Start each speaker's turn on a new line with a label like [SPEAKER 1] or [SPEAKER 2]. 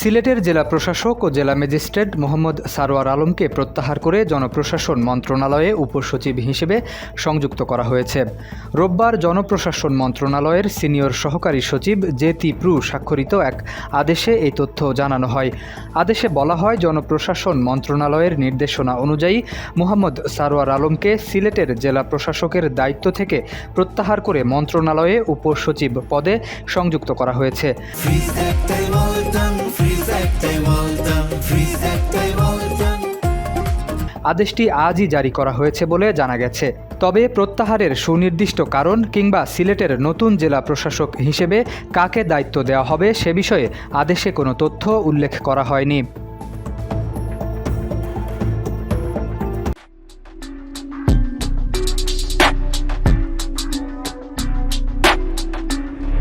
[SPEAKER 1] সিলেটের জেলা প্রশাসক ও জেলা ম্যাজিস্ট্রেট মোহাম্মদ সারোয়ার আলমকে প্রত্যাহার করে জনপ্রশাসন মন্ত্রণালয়ে উপসচিব হিসেবে সংযুক্ত করা হয়েছে। রোববার জনপ্রশাসন মন্ত্রণালয়ের সিনিয়র সহকারী সচিব জেতি প্রু স্বাক্ষরিত এক আদেশে এই তথ্য জানানো হয়। আদেশে বলা হয়, জনপ্রশাসন মন্ত্রণালয়ের নির্দেশনা অনুযায়ী মোহাম্মদ সারোয়ার আলমকে সিলেটের জেলা প্রশাসকের দায়িত্ব থেকে প্রত্যাহার করে মন্ত্রণালয়ে উপসচিব পদে সংযুক্ত করা হয়েছে। আদেশটি আজই জারি করা হয়েছে বলে জানা গেছে। তবে প্রত্যাহারের সুনির্দিষ্ট কারণ কিংবা সিলেটের নতুন জেলা প্রশাসক হিসেবে কাকে দায়িত্ব দেওয়া হবে সে বিষয়ে আদেশে কোনো তথ্য উল্লেখ করা হয়নি।